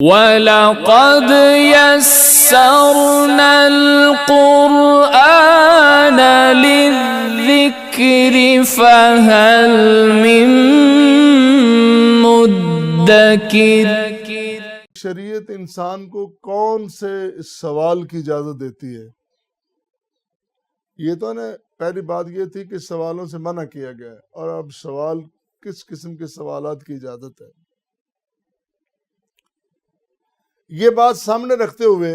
وَلَقَدْ يَسَّرْنَا الْقُرْآنَ لِلذِّكْرِ فَهَلْ مِن مُّدَّكِرٍ۔ شریعت انسان کو کون سے سوال کی اجازت دیتی ہے؟ یہ تو نا پہلی بات یہ تھی کہ سوالوں سے منع کیا گیا ہے، اور اب سوال کس قسم کے سوالات کی اجازت ہے؟ یہ بات سامنے رکھتے ہوئے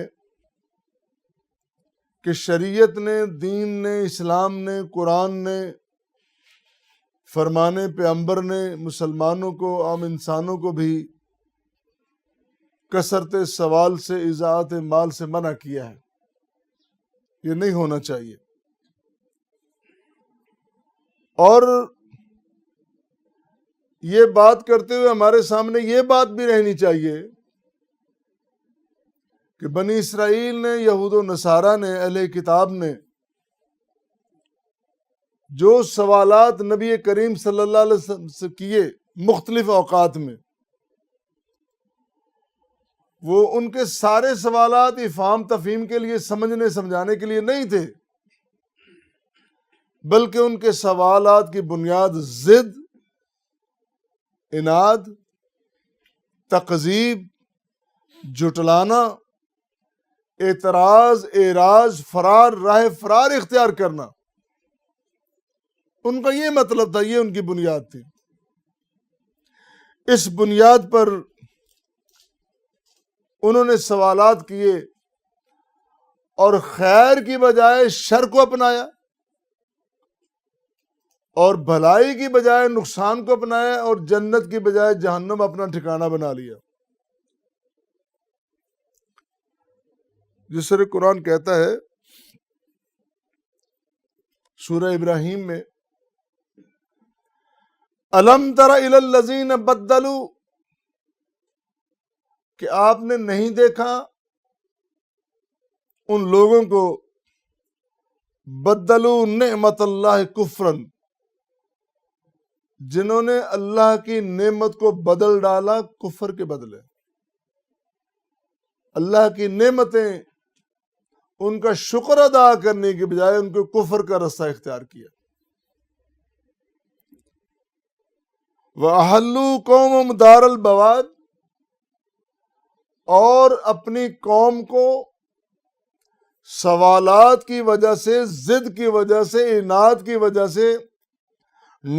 کہ شریعت نے، دین نے، اسلام نے، قرآن نے، فرمان پیغمبر نے مسلمانوں کو، عام انسانوں کو بھی کثرت سوال سے، اضاعت مال سے منع کیا ہے۔ یہ نہیں ہونا چاہیے۔ اور یہ بات کرتے ہوئے ہمارے سامنے یہ بات بھی رہنی چاہیے کہ بنی اسرائیل نے، یہود و نصارہ نے، اہل کتاب نے جو سوالات نبی کریم صلی اللہ علیہ وسلم سے کیے مختلف اوقات میں، وہ ان کے سارے سوالات افہام تفہیم کے لیے، سمجھنے سمجھانے کے لیے نہیں تھے، بلکہ ان کے سوالات کی بنیاد ضد، عناد، تکذیب، جھٹلانا، اعتراض، اعراض، فرار، راہ فرار اختیار کرنا، ان کا یہ مطلب تھا، یہ ان کی بنیاد تھی۔ اس بنیاد پر انہوں نے سوالات کیے اور خیر کی بجائے شر کو اپنایا، اور بھلائی کی بجائے نقصان کو اپنایا، اور جنت کی بجائے جہنم اپنا ٹھکانہ بنا لیا۔ جس طرح قرآن کہتا ہے سورہ ابراہیم میں، الم تر الی الذین بدلوا، کہ آپ نے نہیں دیکھا ان لوگوں کو، بدلوا نعمت اللہ کفرن، جنہوں نے اللہ کی نعمت کو بدل ڈالا کفر کے بدلے۔ اللہ کی نعمتیں ان کا شکر ادا کرنے کے بجائے ان کو کفر کا رستہ اختیار کیا۔ وَأَحَلُّوا قَوْمَهُمْ دَارَ الْبَوَارِ، اور اپنی قوم کو سوالات کی وجہ سے، ضد کی وجہ سے، عناد کی وجہ سے،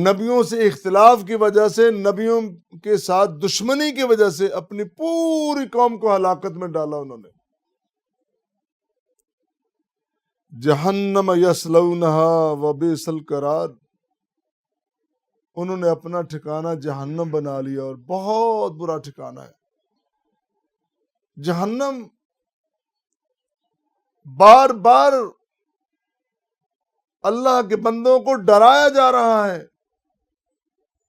نبیوں سے اختلاف کی وجہ سے، نبیوں کے ساتھ دشمنی کی وجہ سے اپنی پوری قوم کو ہلاکت میں ڈالا انہوں نے۔ جہنم یصلونہا وبئس القرار، انہوں نے اپنا ٹھکانہ جہنم بنا لیا، اور بہت برا ٹھکانہ ہے جہنم۔ بار بار اللہ کے بندوں کو ڈرایا جا رہا ہے،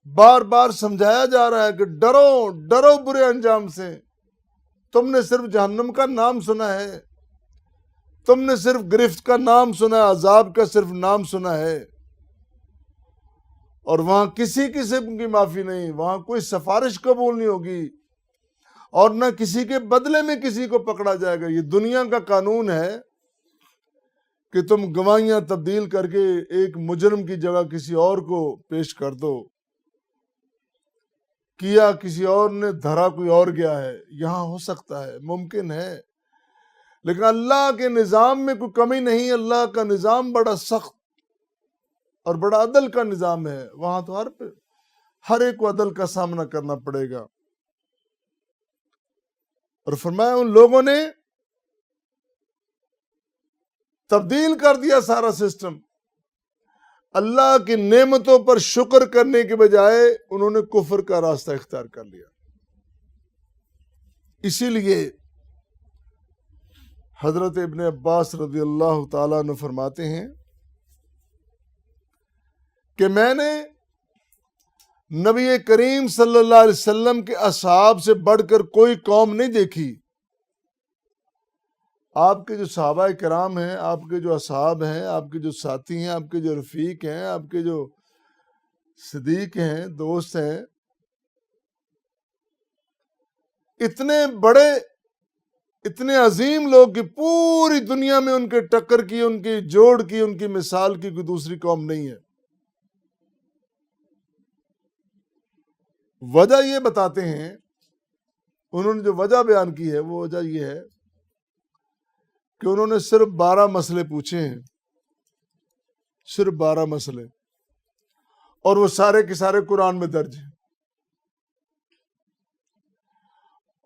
بار بار سمجھایا جا رہا ہے کہ ڈرو ڈرو برے انجام سے۔ تم نے صرف جہنم کا نام سنا ہے، تم نے صرف گرفت کا نام سنا ہے، عذاب کا صرف نام سنا ہے، اور وہاں کسی قسم کی معافی نہیں، وہاں کوئی سفارش قبول نہیں ہوگی، اور نہ کسی کے بدلے میں کسی کو پکڑا جائے گا۔ یہ دنیا کا قانون ہے کہ تم گواہیاں تبدیل کر کے ایک مجرم کی جگہ کسی اور کو پیش کر دو، کیا کسی اور نے، دھرا کوئی اور گیا ہے۔ یہاں ہو سکتا ہے، ممکن ہے، لیکن اللہ کے نظام میں کوئی کمی نہیں۔ اللہ کا نظام بڑا سخت اور بڑا عدل کا نظام ہے، وہاں تو ہر ایک کو عدل کا سامنا کرنا پڑے گا۔ اور فرمایا ان لوگوں نے تبدیل کر دیا سارا سسٹم، اللہ کی نعمتوں پر شکر کرنے کے بجائے انہوں نے کفر کا راستہ اختیار کر لیا۔ اسی لیے حضرت ابن عباس رضی اللہ تعالیٰ عنہ فرماتے ہیں کہ میں نے نبی کریم صلی اللہ علیہ وسلم کے اصحاب سے بڑھ کر کوئی قوم نہیں دیکھی۔ آپ کے جو صحابہ کرام ہیں، آپ کے جو اصحاب ہیں، آپ کے جو ساتھی ہیں، آپ کے جو رفیق ہیں، آپ کے جو صدیق ہیں، دوست ہیں، اتنے بڑے اتنے عظیم لوگ کہ پوری دنیا میں ان کے ٹکر کی، ان کی جوڑ کی، ان کی مثال کی کوئی دوسری قوم نہیں ہے۔ وجہ یہ بتاتے ہیں، انہوں نے جو وجہ بیان کی ہے وہ وجہ یہ ہے کہ انہوں نے صرف 12 مسئلے پوچھے ہیں، صرف 12 مسئلے، اور وہ سارے کے سارے قرآن میں درج ہیں،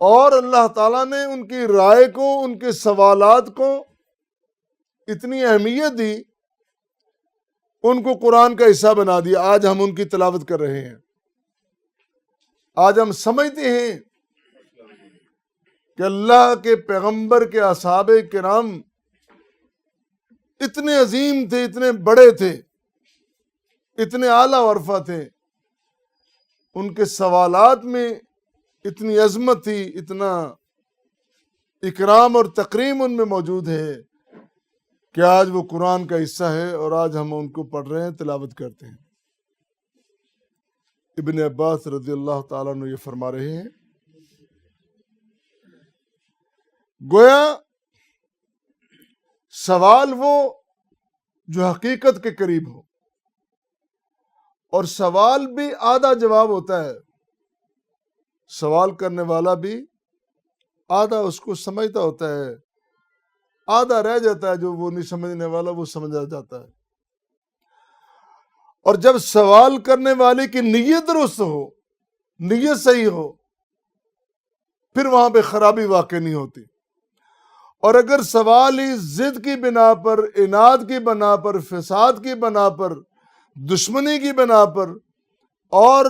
اور اللہ تعالیٰ نے ان کی رائے کو، ان کے سوالات کو اتنی اہمیت دی، ان کو قرآن کا حصہ بنا دیا۔ آج ہم ان کی تلاوت کر رہے ہیں، آج ہم سمجھتے ہیں کہ اللہ کے پیغمبر کے اصحاب کرام اتنے عظیم تھے، اتنے بڑے تھے، اتنے اعلیٰ عرفہ تھے، ان کے سوالات میں اتنی عظمت تھی، اتنا اکرام اور تکریم ان میں موجود ہے کہ آج وہ قرآن کا حصہ ہے، اور آج ہم ان کو پڑھ رہے ہیں، تلاوت کرتے ہیں۔ ابن عباس رضی اللہ تعالیٰ عنہ یہ فرما رہے ہیں، گویا سوال وہ جو حقیقت کے قریب ہو، اور سوال بھی آدھا جواب ہوتا ہے، سوال کرنے والا بھی آدھا اس کو سمجھتا ہوتا ہے، آدھا رہ جاتا ہے، جو وہ نہیں سمجھنے والا وہ سمجھا جاتا ہے۔ اور جب سوال کرنے والے کی نیت درست ہو، نیت صحیح ہو، پھر وہاں پہ خرابی واقع نہیں ہوتی۔ اور اگر سوال ہی ضد کی بنا پر، اناد کی بنا پر، فساد کی بنا پر، دشمنی کی بنا پر، اور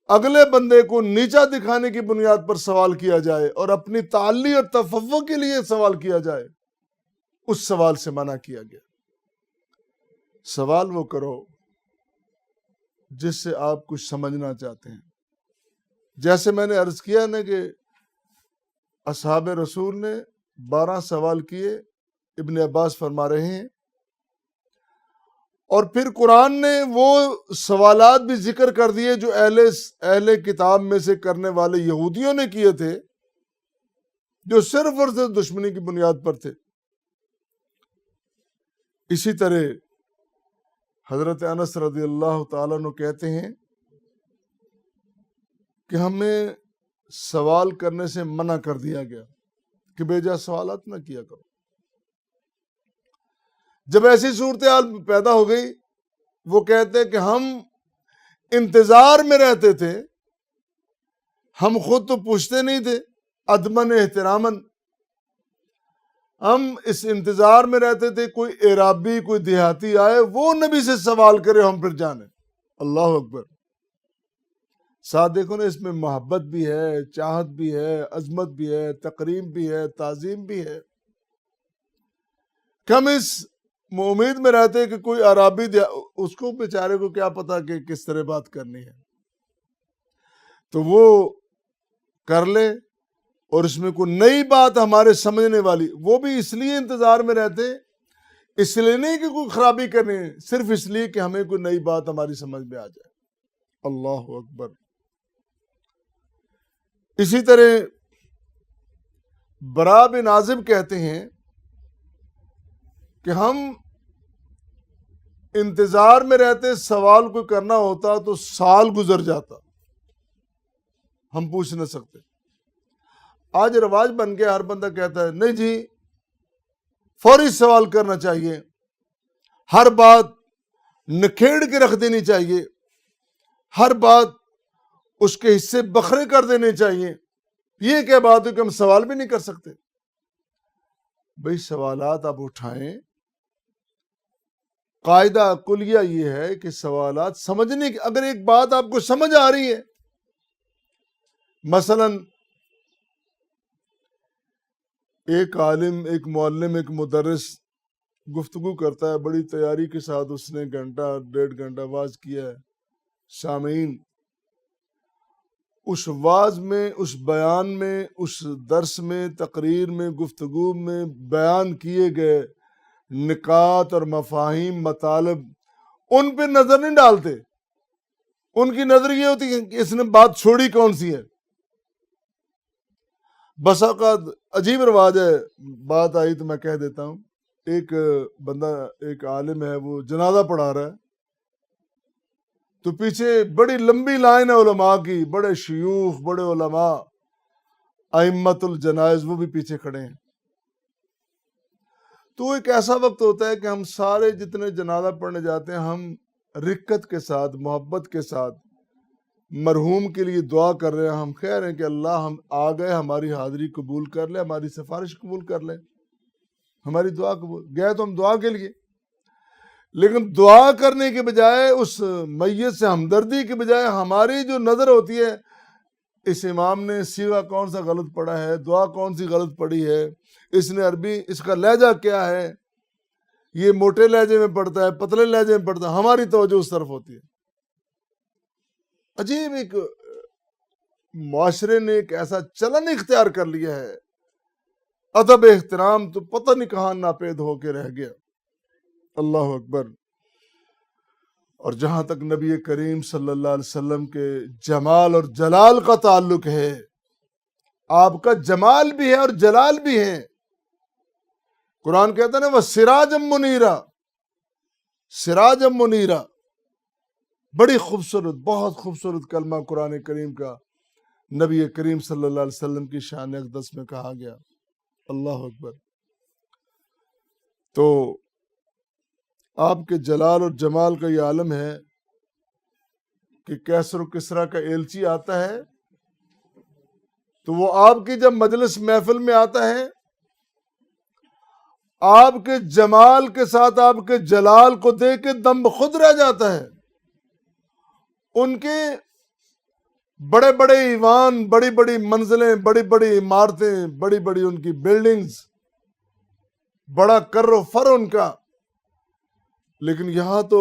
اگلے بندے کو نیچا دکھانے کی بنیاد پر سوال کیا جائے، اور اپنی تعلی اور تفوق کے لیے سوال کیا جائے، اس سوال سے منع کیا گیا۔ سوال وہ کرو جس سے آپ کچھ سمجھنا چاہتے ہیں۔ جیسے میں نے عرض کیا نا کہ اصحاب رسول نے 12 سوال کیے، ابن عباس فرما رہے ہیں، اور پھر قرآن نے وہ سوالات بھی ذکر کر دیے جو اہل کتاب میں سے کرنے والے یہودیوں نے کیے تھے، جو صرف اور صرف دشمنی کی بنیاد پر تھے۔ اسی طرح حضرت انس رضی اللہ تعالیٰ عنہ کہتے ہیں کہ ہمیں سوال کرنے سے منع کر دیا گیا کہ بے جا سوالات نہ کیا کرو۔ جب ایسی صورتحال پیدا ہو گئی، وہ کہتے کہ ہم انتظار میں رہتے تھے، ہم خود تو پوچھتے نہیں تھے، ادمن احترامن، ہم اس انتظار میں رہتے تھے کوئی اعرابی، کوئی دیہاتی آئے، وہ نبی سے سوال کرے، ہم پھر جانیں۔ اللہ اکبر۔ ساتھ دیکھو نا، اس میں محبت بھی ہے، چاہت بھی ہے، عظمت بھی ہے، تکریم بھی ہے، تعظیم بھی ہے۔ ہم اس امید میں رہتے کہ کوئی عربی اس کو بیچارے کو کیا پتا کہ کس طرح بات کرنی ہے، تو وہ کر لے، اور اس میں کوئی نئی بات ہمارے سمجھنے والی، وہ بھی اس لیے انتظار میں رہتے، اس لیے نہیں کہ کوئی خرابی کرنی ہے، صرف اس لیے کہ ہمیں کوئی نئی بات ہماری سمجھ میں آ جائے۔ اللہ اکبر۔ اسی طرح برا بن عازب کہتے ہیں کہ ہم انتظار میں رہتے، سوال کوئی کرنا ہوتا تو سال گزر جاتا، ہم پوچھ نہ سکتے۔ آج رواج بن گیا، ہر بندہ کہتا ہے نہیں جی فوری سوال کرنا چاہیے، ہر بات نکھیڑ کے رکھ دینی چاہیے، ہر بات اس کے حصے بکھرے کر دینے چاہیے۔ یہ کیا بات ہے کہ ہم سوال بھی نہیں کر سکتے؟ بھئی سوالات آپ اٹھائیں، قاعدہ کلیہ یہ ہے کہ سوالات سمجھنے کی، اگر ایک بات آپ کو سمجھ آ رہی ہے، مثلا ایک عالم، ایک معلم، ایک مدرس گفتگو کرتا ہے، بڑی تیاری کے ساتھ اس نے گھنٹہ 1.5 واز کیا ہے، سامعین اس واز میں، اس بیان میں، اس درس میں، تقریر میں، گفتگو میں بیان کیے گئے نکات اور مفاہیم، مطالب، ان پہ نظر نہیں ڈالتے۔ ان کی نظر یہ ہوتی ہے کہ اس نے بات چھوڑی کون سی ہے، بس اوقات عجیب رواج ہے، بات آئی تو میں کہہ دیتا ہوں، ایک بندہ، ایک عالم ہے، وہ جنازہ پڑھا رہا ہے، تو پیچھے بڑی لمبی لائن ہے علماء کی، بڑے شیوخ، بڑے علماء، ائمۃ الجنائز، وہ بھی پیچھے کھڑے ہیں۔ تو ایک ایسا وقت ہوتا ہے کہ ہم سارے جتنے جنازہ پڑھنے جاتے ہیں، ہم رقت کے ساتھ، محبت کے ساتھ مرحوم کے لیے دعا کر رہے ہیں، ہم کہہ رہے ہیں کہ اللہ ہم آ گئے، ہماری حاضری قبول کر لے، ہماری سفارش قبول کر لے، ہماری دعا قبول، گئے تو ہم دعا کے لیے، لیکن دعا کرنے کے بجائے، اس میت سے ہمدردی کے بجائے ہماری جو نظر ہوتی ہے، اس امام نے سیغہ کون سا غلط پڑھا ہے، دعا کون سی غلط پڑھی ہے، اس نے عربی، اس کا لہجہ کیا ہے، یہ موٹے لہجے میں پڑھتا ہے، پتلے لہجے میں پڑھتا ہے، ہماری توجہ اس طرف ہوتی ہے۔ عجیب ایک معاشرے نے ایک ایسا چلن اختیار کر لیا ہے، ادب احترام تو پتہ نہیں کہاں ناپید ہو کے رہ گیا۔ اللہ اکبر۔ اور جہاں تک نبی کریم صلی اللہ علیہ وسلم کے جمال اور جلال کا تعلق ہے، آپ کا جمال بھی ہے اور جلال بھی ہے۔ قرآن کہتا ہے نا، وہ سراجم منیرا، سراجم منیرا، بڑی خوبصورت، بہت خوبصورت کلمہ قرآن کریم کا نبی کریم صلی اللہ علیہ وسلم کی شان اقدس میں کہا گیا۔ اللہ اکبر۔ تو آپ کے جلال اور جمال کا یہ عالم ہے کہ کیسر و کسرا کا ایلچی آتا ہے تو وہ آپ کی جب مجلس محفل میں آتا ہے، آپ کے جمال کے ساتھ آپ کے جلال کو دیکھ کے دم خود رہ جاتا ہے۔ ان کے بڑے بڑے ایوان، بڑی بڑی منزلیں، بڑی بڑی عمارتیں، بڑی بڑی ان کی بلڈنگز، بڑا کر و فر ان کا، لیکن یہاں تو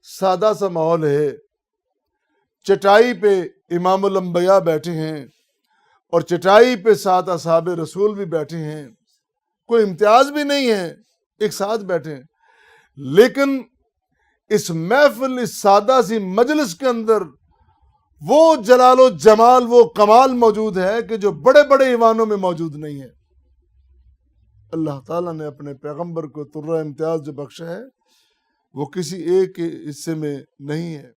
سادہ سا ماحول ہے۔ چٹائی پہ امام الانبیاء بیٹھے ہیں اور چٹائی پہ 7 اصحاب رسول بھی بیٹھے ہیں، کوئی امتیاز بھی نہیں ہے، ایک ساتھ بیٹھے ہیں، لیکن اس محفل، اس سادہ سی مجلس کے اندر وہ جلال و جمال، وہ کمال موجود ہے کہ جو بڑے بڑے ایوانوں میں موجود نہیں ہے۔ اللہ تعالیٰ نے اپنے پیغمبر کو طرہ امتیاز جو بخشا ہے، وہ کسی ایک کے حصے میں نہیں ہے۔